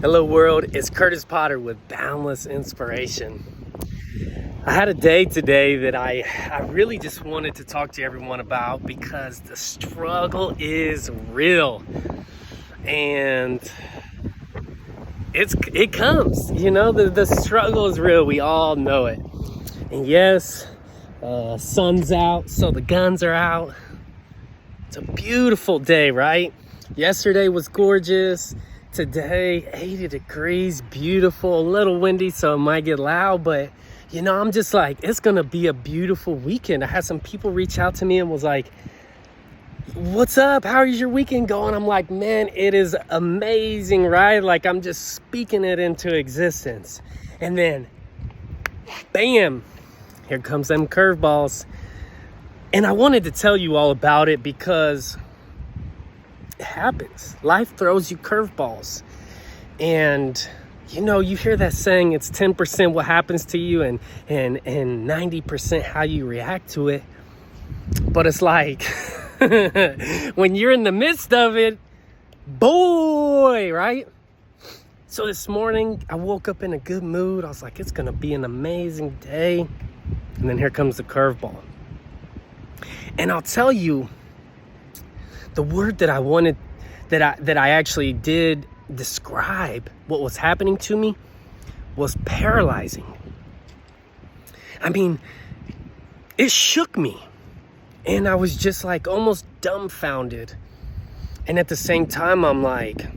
Hello world, it's Curtis Potter with Boundless Inspiration. I had a day today that I really just wanted to talk to everyone about because the struggle is real. And it comes, the struggle is real. We all know it. And yes, sun's out, so the guns are out. It's a beautiful day, right? Yesterday was gorgeous. Today, 80 degrees, beautiful, a little windy, so it might get loud, but I'm just like, it's gonna be a beautiful weekend. I had some people reach out to me and was like, what's up? How is your weekend going? I'm like, man, it is amazing, right? Like, I'm just speaking it into existence. And then, bam, here comes them curveballs. And I wanted to tell you all about it because it happens. Life throws you curveballs. And you hear that saying, it's 10% what happens to you and 90% how you react to it. But it's like when you're in the midst of it, boy, right? So this morning I woke up in a good mood. I was like, it's gonna be an amazing day. And then here comes the curveball. And I'll tell you, the word that I wanted, that I actually did describe what was happening to me was paralyzing. I mean, it shook me. And I was just like almost dumbfounded. And at the same time, I'm like,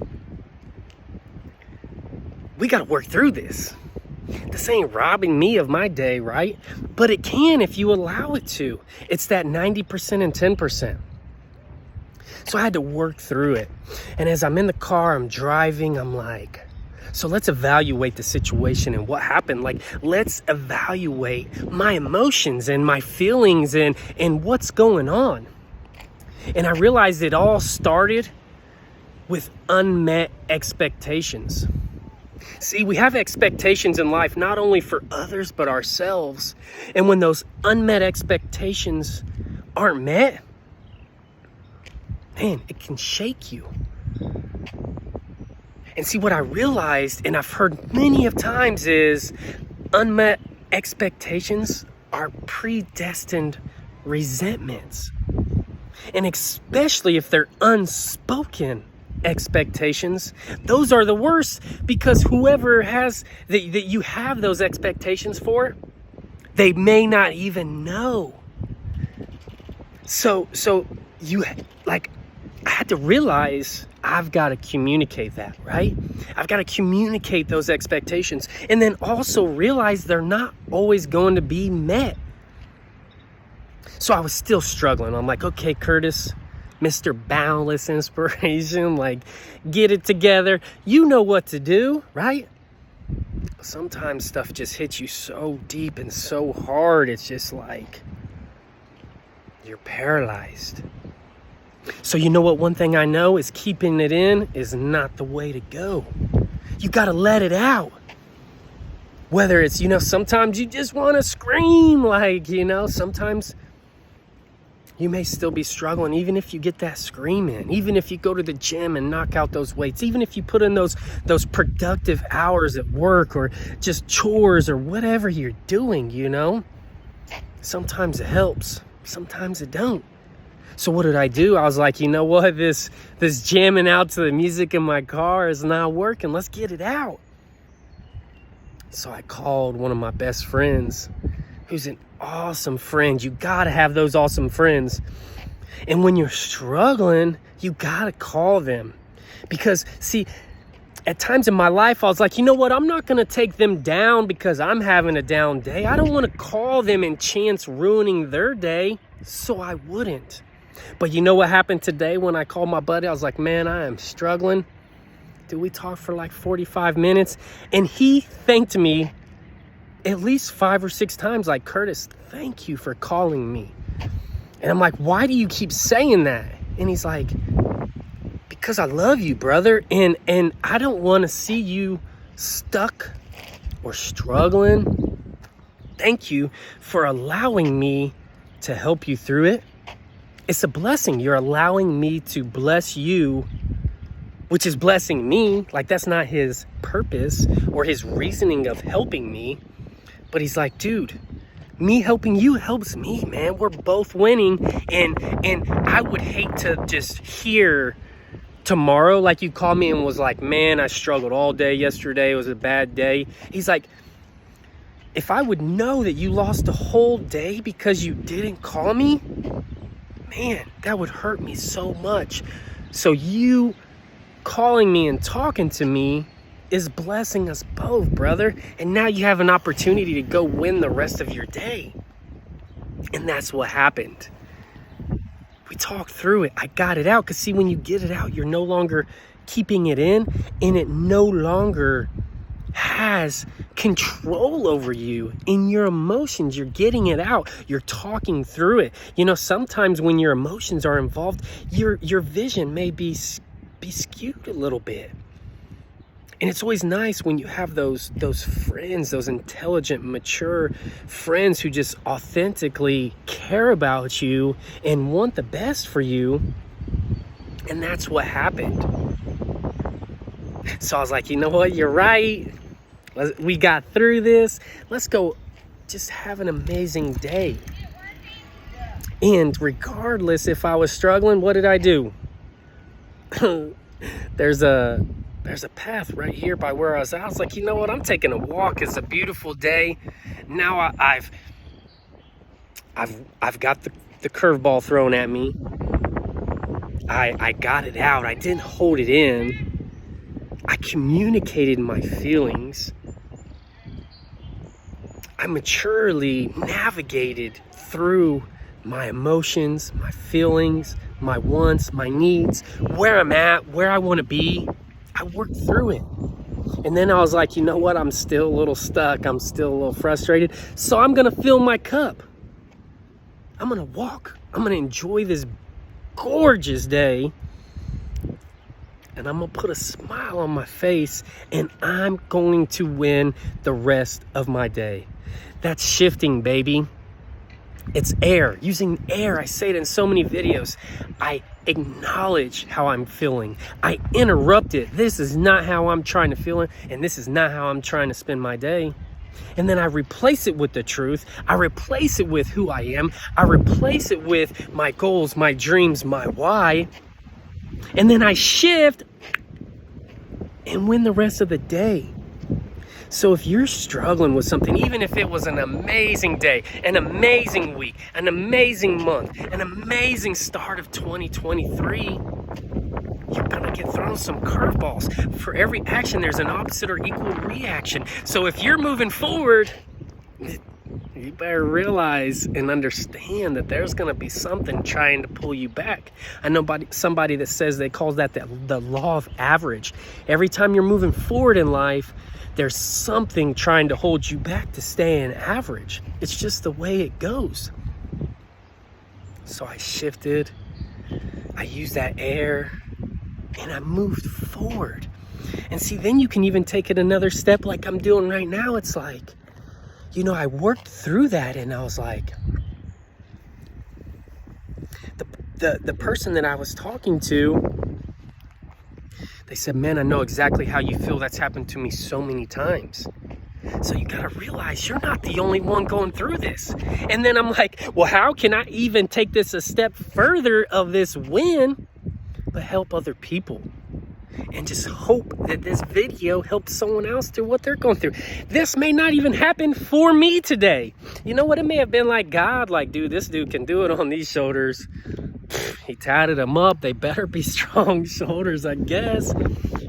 we got to work through this. This ain't robbing me of my day, right? But it can if you allow it to. It's that 90% and 10%. So I had to work through it. And as I'm in the car, I'm driving, I'm like, so let's evaluate the situation and what happened. Like, let's evaluate my emotions and my feelings and what's going on. And I realized it all started with unmet expectations. See, we have expectations in life, not only for others, but ourselves. And when those unmet expectations aren't met, man, it can shake you. And see, what I realized, and I've heard many of times, is unmet expectations are predestined resentments. And especially if they're unspoken expectations, those are the worst, because whoever has that you have those expectations for, they may not even know. So you, like, I had to realize I've got to communicate that, right? I've got to communicate those expectations, and then also realize they're not always going to be met. So I was still struggling. I'm like, okay, Curtis, Mr. Boundless Inspiration, like, get it together. You know what to do, right? Sometimes stuff just hits you so deep and so hard, it's just like you're paralyzed. So you know what? One thing I know is keeping it in is not the way to go. You got to let it out. Whether it's, sometimes you just want to scream, like, sometimes you may still be struggling, even if you get that scream in, even if you go to the gym and knock out those weights, even if you put in those productive hours at work or just chores or whatever you're doing, sometimes it helps, sometimes it don't. So what did I do? I was like, you know what? This jamming out to the music in my car is not working. Let's get it out. So I called one of my best friends, who's an awesome friend. You got to have those awesome friends. And when you're struggling, you got to call them. Because, see, at times in my life, I was like, you know what? I'm not going to take them down because I'm having a down day. I don't want to call them and chance ruining their day. So I wouldn't. But you know what happened today when I called my buddy? I was like, man, I am struggling. Dude, we talked for like 45 minutes. And he thanked me at least 5 or 6 times, like, Curtis, thank you for calling me. And I'm like, why do you keep saying that? And he's like, because I love you, brother. And I don't want to see you stuck or struggling. Thank you for allowing me to help you through it. It's a blessing. You're allowing me to bless you which is blessing me. Like, that's not his purpose or his reasoning of helping me. But he's like, dude, me helping you helps me, man. We're both winning. And I would hate to just hear tomorrow, like, you call me and was like, man, I struggled all day yesterday. It was a bad day. He's like, if I would know that you lost a whole day because you didn't call me, man, that would hurt me so much. So you calling me and talking to me is blessing us both, brother. And now you have an opportunity to go win the rest of your day. And that's what happened. We talked through it. I got it out. Because see, when you get it out, you're no longer keeping it in. And it no longer has control over you in your emotions. You're getting it out. You're talking through it. You know, sometimes when your emotions are involved, your vision may be skewed a little bit. And it's always nice when you have those friends, those intelligent, mature friends who just authentically care about you and want the best for you. And that's what happened. So I was like, you know what? You're right. We got through this. Let's go just have an amazing day. And regardless if I was struggling, what did I do? There's a path right here by where I was at. I was like, you know what? I'm taking a walk. It's a beautiful day. Now I've got the curveball thrown at me. I got it out. I didn't hold it in. I communicated my feelings. I maturely navigated through my emotions, my feelings, my wants, my needs, where I'm at, where I want to be. I worked through it. And then I was like, you know what? I'm still a little stuck. I'm still a little frustrated. So I'm going to fill my cup. I'm going to walk. I'm going to enjoy this gorgeous day. And I'm going to put a smile on my face. And I'm going to win the rest of my day. That's shifting, baby. It's air, using air. I say it in so many videos. I acknowledge how I'm feeling. I interrupt it. This is not how I'm trying to feel it, and this is not how I'm trying to spend my day. And then I replace it with the truth. I replace it with who I am. I replace it with my goals, my dreams, my why. And then I shift and win the rest of the day. So if you're struggling with something, even if it was an amazing day, an amazing week, an amazing month, an amazing start of 2023, you're gonna get thrown some curveballs. For every action, there's an opposite or equal reaction. So if you're moving forward, you better realize and understand that there's gonna be something trying to pull you back. I know somebody that says they call that the law of average. Every time you're moving forward in life, there's something trying to hold you back to stay in average. It's just the way it goes. So I shifted, I used that air, and I moved forward. And see, then you can even take it another step like I'm doing right now. It's like, you know, I worked through that and I was like, the person that I was talking to, they said, man, I know exactly how you feel. That's happened to me so many times. So you gotta realize you're not the only one going through this. And then I'm like, well, how can I even take this a step further of this win, but help other people? And just hope that this video helps someone else through what they're going through. This may not even happen for me today. You know what? It may have been like God, like, dude, this dude can do it on these shoulders. He tatted them up. They better be strong shoulders, I guess.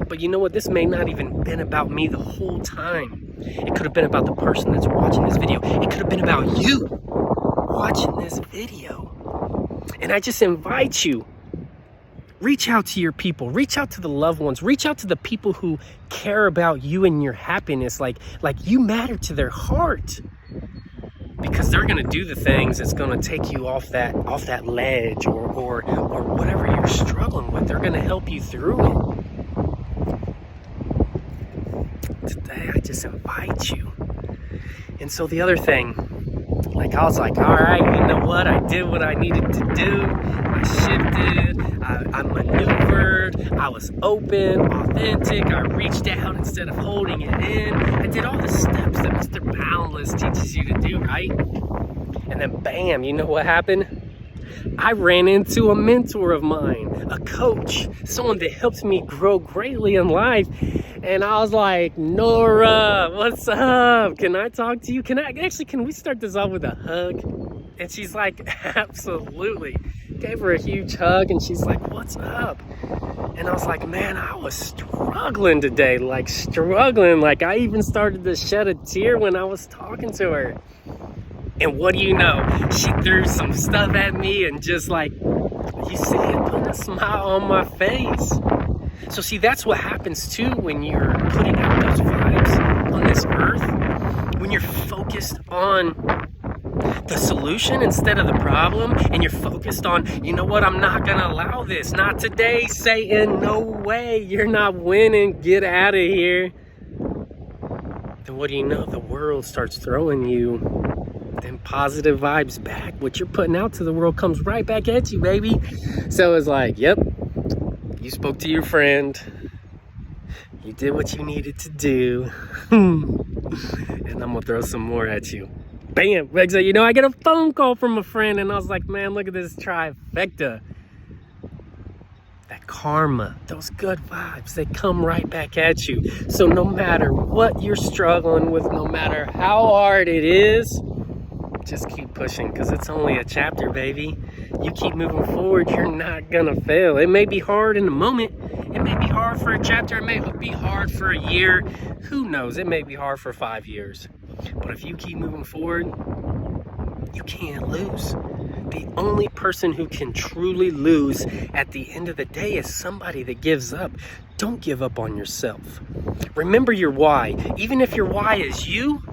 But you know what? This may not even been about me the whole time. It could have been about the person that's watching this video. It could have been about you watching this video. And I just invite you, reach out to your people, reach out to the loved ones, reach out to the people who care about you and your happiness. Like you matter to their heart. Because they're going to do the things that's going to take you off that ledge or whatever you're struggling with. They're going to help you through it. Today, I just invite you. And so the other thing, Like, I was like, all right, you know what? I did what I needed to do. I shifted, I maneuvered, I was open, authentic, I reached out instead of holding it in. I did all the steps that Mr. Boundless teaches you to do, right? And then bam, you know what happened? I ran into a mentor of mine, a coach, someone that helped me grow greatly in life. And I was like, Nora, what's up? Can I talk to you? Can we start this off with a hug? And she's like, absolutely. Gave her a huge hug and she's like, what's up? And I was like, man, I was struggling today, like struggling. Like I even started to shed a tear when I was talking to her. And what do you know? She threw some stuff at me and just like, you see it, put a smile on my face. So see, that's what happens too when you're putting out those vibes on this earth. When you're focused on the solution instead of the problem, and you're focused on, you know what, I'm not gonna allow this. Not today, Satan, no way, you're not winning, get out of here. Then what do you know? The world starts throwing you them positive vibes back. What you're putting out to the world comes right back at you, baby. So it's like, yep, you spoke to your friend, you did what you needed to do, and I'm gonna throw some more at you. Bam! So, you know, I get a phone call from a friend and I was like, man, look at this trifecta. That karma, those good vibes, they come right back at you. So no matter what you're struggling with, no matter how hard it is, just keep pushing, because it's only a chapter, baby. You keep moving forward, you're not gonna fail. It may be hard in the moment. It may be hard for a chapter. It may be hard for a year. Who knows? It may be hard for 5 years. But if you keep moving forward, you can't lose. The only person who can truly lose at the end of the day is somebody that gives up. Don't give up on yourself. Remember your why. Even if your why is you,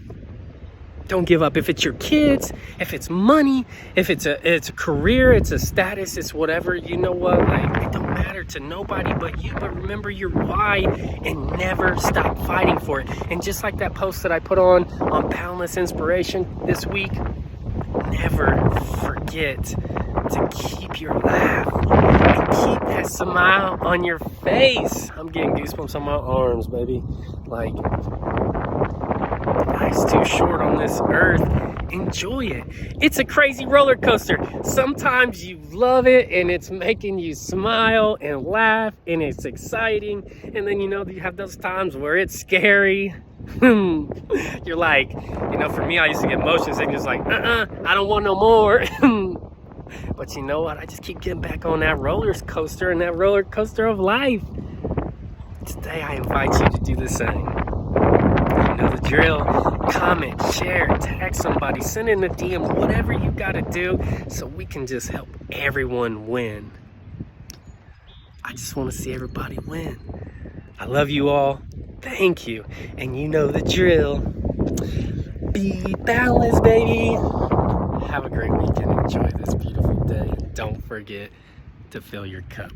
don't give up. If it's your kids, if it's money, if it's a career, it's a status, it's whatever, you know what? Like, it don't matter to nobody but you. But remember your why and never stop fighting for it. And just like that post that I put on Boundless Inspiration this week, never forget to keep your laugh and keep that smile on your face. I'm getting goosebumps on my arms, baby. Like, life's too short on this earth. Enjoy it. It's a crazy roller coaster. Sometimes you love it and it's making you smile and laugh and it's exciting. And then, you know, you have those times where it's scary. You're like, you know, for me, I used to get motion sickness, like, I don't want no more. But you know what? I just keep getting back on that roller coaster and that roller coaster of life. Today, I invite you to do the same. You know the drill. Comment, share, tag somebody, send in a DM, whatever you gotta do so we can just help everyone win. I just want to see everybody win. I love you all. Thank you. And you know the drill. Be balanced, baby. Have a great weekend. Enjoy this beautiful day. And don't forget to fill your cup.